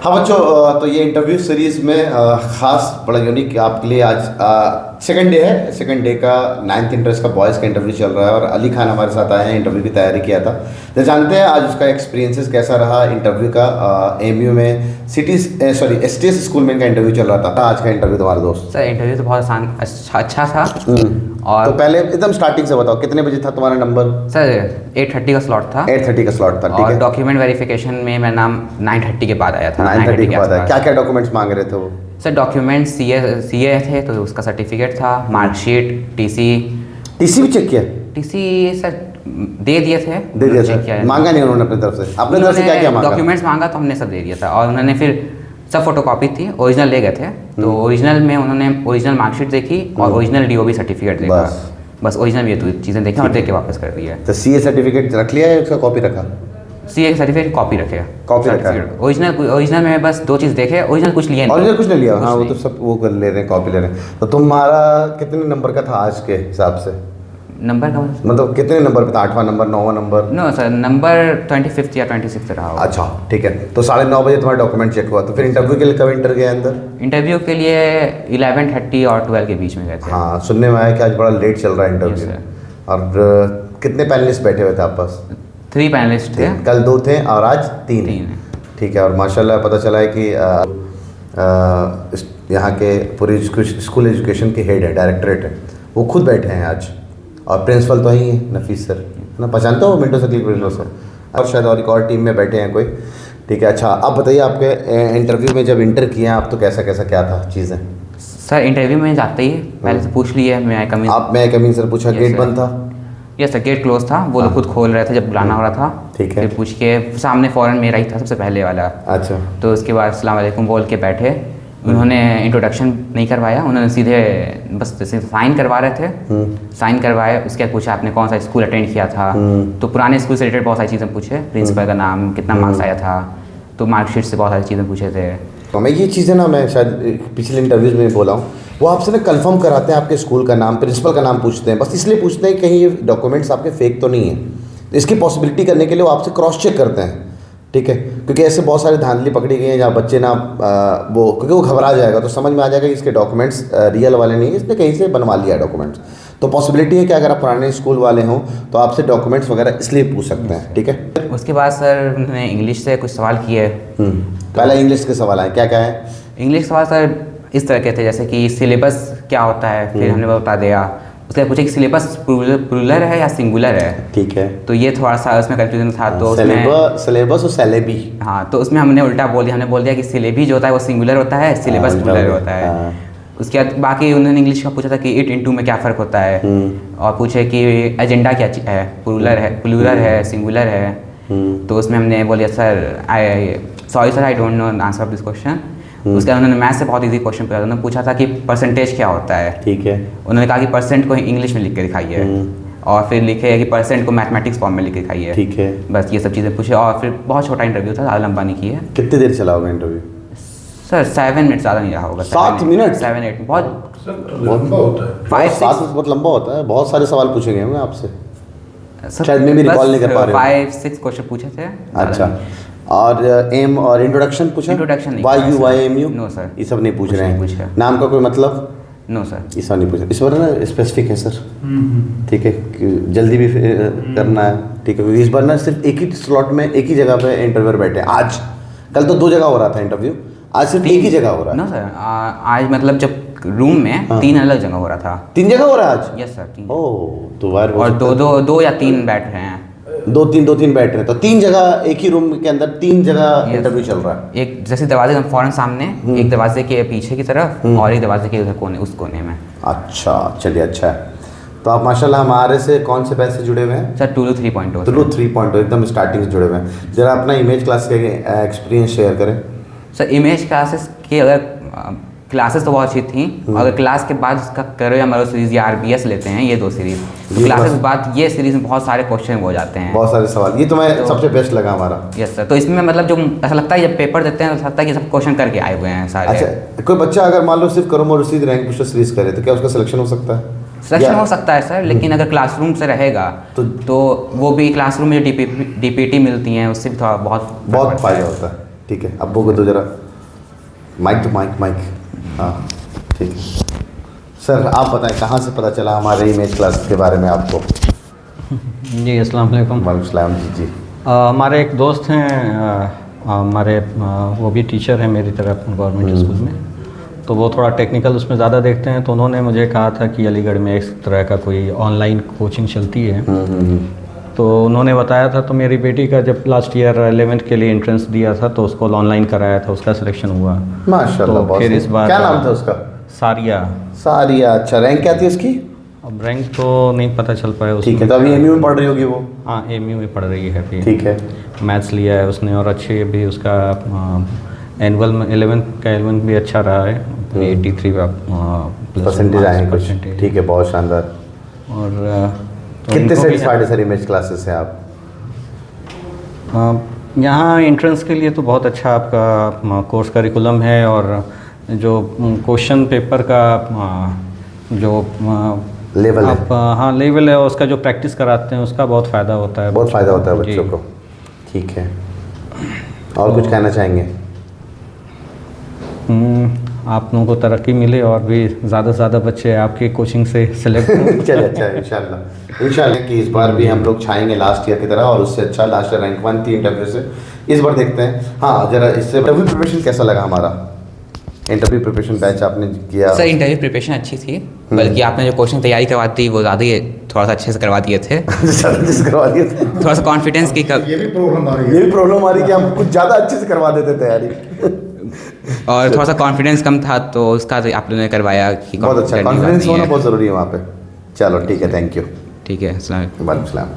हाँ बच्चों, तो ये इंटरव्यू सीरीज में खास बड़ा यूनिक आपके लिए आज सेकंड डे है। सेकंड डे का 9th इंटरेस्ट का बॉयज़ का इंटरव्यू चल रहा है और अली खान हमारे साथ आए हैं, इंटरव्यू की तैयारी किया था। तो जानते हैं आज उसका एक्सपीरियंसेस कैसा रहा इंटरव्यू का। एमयू में एसटीएस स्कूल में इनका इंटरव्यू चल रहा था। आज का इंटरव्यू तुम्हारे दोस्त। सर इंटरव्यू तो बहुत आसान अच्छा था। और तो पहले एकदम स्टार्टिंग से बताओ कितने बजे था तुम्हारा नंबर? सर 8:30 का स्लॉट था। 8:30 का स्लॉट था, ठीक और है। डॉक्यूमेंट वेरिफिकेशन में मेरा नाम 9:30 के बाद आया था। 9:30 के बाद है। क्या क्या डॉक्यूमेंट्स मांग रहे थे वो? सर डॉक्यूमेंट सीए थे तो उसका सर्टिफिकेट था, मार्कशीट, टीसी भी चेक किया? टीसी सर दे दिए थे। दे दिया सर, मांगा नहीं उन्होंने अपनी तरफ से? अपनी तरफ से क्या क्या मांगा? डॉक्यूमेंट्स मांगा तो हमने सब दे दिया था और उन्होंने फिर सब फोटोकॉपी थी, ओरिजिनल ले गए थे। तो ओरिजिनल में उन्होंने ओरिजिनल मार्कशीट देखी और ओरिजिनल डीओबी सर्टिफिकेट देखा। बस ओरिजिनल ये तो चीज़ें देखी और देख के वापस कर दिया। तो सीए सर्टिफिकेट रख लिया है, उसका कॉपी रखा? सीए सर्टिफिकेट कॉपी रखे। कॉपी रखा? ओरिजिनल में बस 2 चीज़ देखे, ओरिजिनल कुछ लिया नहीं। ओरिजिनल कुछ नहीं लिया? हाँ, वो तो सब वो कर ले रहे हैं, कॉपी ले रहे हैं। तो तुम्हारा कितने नंबर का था आज के हिसाब से? नंबर का मतलब कितने नंबर पे था? 8वां नंबर, 9वां number? No sir, number 25th या 26th रहा होगा। अच्छा ठीक है। तो 9:30 बजे तुम्हारा डॉक्यूमेंट चेक हुआ, तो फिर इंटरव्यू के लिए कब इंटर गया अंदर? इंटरव्यू के लिए 11:30 और 12 के बीच में गए थे। हाँ, सुनने में आया कि आज बड़ा लेट चल रहा है इंटरव्यू। और कितने पैनलिस्ट बैठे हुए थे आपस? 3 पैनलिस्ट थे। कल 2 थे और आज 3 है, ठीक है। और माशाल्लाह पता चला है कि यहाँ के पूरी स्कूल एजुकेशन के हेड है, डायरेक्टरेट है, वो खुद बैठे हैं आज। और प्रिंसिपल तो ही है नफीस सर ना, पहचानते हो मिंटो शकील प्रिंसिपल सर? और शायद और एक और टीम में बैठे हैं कोई, ठीक है। अच्छा आप बताइए, आपके इंटरव्यू में जब इंटर किए आप तो कैसा कैसा क्या था चीज़ें? सर इंटरव्यू में जाते ही पहले से पूछ लिए मैं आई कमिंग। आप मैं कमिंग सर पूछा? गेट बंद था? यस सर, गेट क्लोज था। वो लोग खुद खोल रहे थे जब बुलाना हो रहा था, ठीक है। फिर पूछ के सामने फ़ौरन मेरा ही था सबसे पहले वाला। अच्छा। तो उसके बाद अस्सलाम वालेकुम बोल के बैठे। उन्होंने इंट्रोडक्शन नहीं करवाया, उन्होंने सीधे बस जैसे साइन करवा रहे थे, साइन करवाए। उसके बाद पूछा आपने कौन सा स्कूल अटेंड किया था, तो पुराने स्कूल से रिलेटेड बहुत सारी चीज़ें पूछे। प्रिंसिपल का नाम, कितना मार्क्स आया था, तो मार्कशीट से बहुत सारी चीज़ें पूछे थे। तो मैं ये चीज़ें ना, मैं शायद पिछले इंटरव्यूज़ में बोला हूँ, वो आपसे ना कंफर्म कराते हैं आपके स्कूल का नाम, प्रिंसिपल का नाम पूछते हैं। बस इसलिए पूछते हैं कि कहीं ये डॉक्यूमेंट्स आपके फेक तो नहीं है। तो इसकी पॉसिबिलिटी करने के लिए वो आपसे क्रॉस चेक करते हैं, ठीक है। क्योंकि ऐसे बहुत सारी धांधली पकड़ी गई हैं जहाँ बच्चे ना क्योंकि वो घबरा जाएगा तो समझ में आ जाएगा कि इसके डॉक्यूमेंट्स रियल वाले नहीं है, इसने कहीं से बनवा लिया डॉक्यूमेंट्स। तो पॉसिबिलिटी है कि अगर आप पुराने स्कूल वाले हों तो आपसे डॉक्यूमेंट्स वगैरह इसलिए पूछ सकते हैं, ठीक है। उसके बाद सर उन्होंने इंग्लिश से कुछ सवाल किए। पहला इंग्लिश के सवाल आए, क्या क्या है? इंग्लिश सवाल सर इस तरह के थे जैसे कि सिलेबस क्या होता है, फिर हमने बता दिया। उसके बाद पूछे कि सिलेबस प्लूरल है या सिंगुलर है, ठीक है। तो ये थोड़ा सा उसमें कंफ्यूजन था। तो सिलेबस और सेलेबी, हाँ, तो उसमें हमने उल्टा बोल दिया। हमने बोल दिया कि सिलेबी जो होता है वो सिंगुलर होता है, सिलेबस प्लूरल होता है। उसके बाद बाकी उन्होंने इंग्लिश का पूछा था कि 8 into में क्या फ़र्क होता है, और पूछे कि एजेंडा क्या है, प्लूरल है, सिंगुलर है। तो उसमें हमने बोलिए sir sorry sir, I don't know answer of this question. उसके बाद उन्होंने मैथ से बहुत इजी क्वेश्चन पूछा। उन्होंने पूछा था कि परसेंटेज क्या होता है, ठीक है। उन्होंने कहा कि परसेंट को इंग्लिश में लिख के दिखाइए, और फिर लिखे कि परसेंट को मैथमेटिक्स फॉर्म में लिख के दिखाइए, ठीक है। बस ये सब चीज़ें पूछे और फिर बहुत छोटा इंटरव्यू था, ज़्यादा लंबा नहीं किया। कितनी देर चला होगा इंटरव्यू? सर 7 मिनट, ज़्यादा नहीं रहा होगा। 7 मिनट? 7-8 बहुत लंबा होता है। 5-6 बहुत लंबा होता है। बहुत सारे सवाल पूछे गए होंगे आपसे, शायद मैं भी रिकॉल नहीं कर पा रहा हूँ। 5-6 क्वेश्चन पूछे थे। अच्छा। और एम और इंट्रोडक्शन पूछा? इंट्रोडक्शन नहीं। Why you why am you? No sir, ये सब नहीं पूछ रहे हैं। हैं। नाम का कोई मतलब? नो सर, ये सब नहीं पूछ रहे। इस बार ना स्पेसिफिक है सर, ठीक है, जल्दी भी करना है, ठीक है। इस बार ना सिर्फ एक ही स्लॉट में एक ही जगह पे इंटरव्यूअर बैठे हैं आज। कल तो 2 जगह हो रहा था इंटरव्यू, आज सिर्फ एक ही जगह हो रहा है। नो सर, आज मतलब जब रूम में 3 अलग जगह हो रहा था। 3 जगह हो रहा है आज? Yes sir, 3। ओह, तो वार और 2 या 3 बैठ रहे हैं। 2-3 बैठ रहे हैं, तो 3 जगह एक ही रूम के अंदर 3 जगह इंटरव्यू चल रहा है। एक जैसे दरवाजे फौरन सामने, एक दरवाजे के पीछे की तरफ, और एक दरवाजे के उधर कोने, उस कोने में। अच्छा, चलिए अच्छा है। तो आप माशाल्लाह हमारे से कौन से बैच से जुड़े हुए हैं? सर टुलू 3.0। टुलू 3.0 एकदम स्टार्टिंग से जुड़े हुए हैं। ज़रा अपना इमेज क्लास के एक्सपीरियंस शेयर करें। सर इमेज क्लासेस के अगर क्लासेस तो बहुत अच्छी थी, अगर क्लास के बाद उसका करो या मरो सीरीज़ या RBS लेते हैं, ये 2 सीरीज़, तो क्लासेस के बाद ये सीरीज़ में बहुत सारे क्वेश्चन हो जाते हैं, बहुत सारे सवाल। ये तो मैं सबसे बेस्ट लगा हमारा। Yes sir. तो इसमें मतलब जो ऐसा लगता है जब पेपर देते हैं तो लगता है कि सब क्वेश्चन करके आए हुए हैं सारे। अच्छा, कोई बच्चा अगर मान लो सिर्फ करो मरो सीरीज रैंक पुस्टर सीरीज करे तो क्या उसका सिलेक्शन हो सकता है? सिलेक्शन हो सकता है सर, लेकिन अगर क्लासरूम से रहेगा तो वो भी क्लासरूम में DPT मिलती हैं, उससे भी थोड़ा बहुत फ़ायदा होता है। ठीक है, अब्बू को दो जरा माइक, तो माइक। हाँ ठीक है सर, आप बताएं कहाँ से पता चला हमारे इमेज क्लास के बारे में आपको? जी अस्सलाम वालेकुम। वालेकुम सलाम जी। हमारे एक दोस्त हैं, हमारे वो भी टीचर हैं मेरी तरह गवर्नमेंट स्कूल में, तो वो थोड़ा टेक्निकल उसमें ज़्यादा देखते हैं, तो उन्होंने मुझे कहा था कि अलीगढ़ में इस तरह का कोई ऑनलाइन कोचिंग चलती है। तो उन्होंने बताया था, तो मेरी बेटी का जब लास्ट ईयर 11th के लिए एंट्रेंस दिया था तो उसको ऑनलाइन कराया था, उसका सिलेक्शन हुआ। माशाल्लाह, तो फिर इस बार क्या नाम था उसका? सारिया। अच्छा, रैंक क्या थी उसकी? अब रैंक तो नहीं पता चल पाया ठीक है, तो अभी एमयू में पढ़ रही होगी वो? हाँ एमयू में पढ़ रही है अभी। ठीक है, मैथ्स लिया है उसने, और अच्छे भी उसका एनुअल में 11th भी अच्छा रहा है, 83 परसेंटेज आए हैं कुछ। ठीक है, बहुत शानदार। और कितने सेटिस्फाइड है सर इमेज क्लासेस से आप? यहाँ एंट्रेंस के लिए तो बहुत अच्छा आपका कोर्स करिकुलम है, और जो क्वेश्चन पेपर का जो लेवल है, हाँ लेवल है, उसका जो प्रैक्टिस कराते हैं उसका बहुत फ़ायदा होता है। बहुत फ़ायदा होता है बच्चों को। ठीक है, और कुछ कहना चाहेंगे? आप लोगों को तरक्की मिले और भी ज़्यादा से ज़्यादा बच्चे आपके कोचिंग से सिलेक्ट हों। चलिए, अच्छा इंशाल्लाह कि इस बार भी हम लोग छाएंगे लास्ट ईयर की तरह, और उससे अच्छा। लास्ट ईयर रैंक 1 थी इंटरव्यू से, इस बार देखते हैं। हाँ जरा इससे इंटरव्यू प्रिपरेशन कैसा लगा हमारा? इंटरव्यू प्रिपरेशन बैच आपने किया? सर इंटरव्यू प्रिपरेशन अच्छी थी, बल्कि आपने जो क्वेश्चन तैयारी करवा दी वो ज़्यादा ही थोड़ा सा अच्छे से करवा दिए थे। करवा दिए थे, थोड़ा सा कॉन्फिडेंस की ये भी प्रॉब्लम आ रही है कि हम कुछ ज़्यादा अच्छे से करवा देते तैयारी। और थोड़ा सा कॉन्फिडेंस कम था, तो उसका तो आप लोगों ने करवाया कि बहुत अच्छा, कॉन्फिडेंस होना बहुत ज़रूरी है वहाँ पे। चलो ठीक है, थैंक यू। ठीक है, अस्सलाम वालेकुम। वालेकुम सलाम।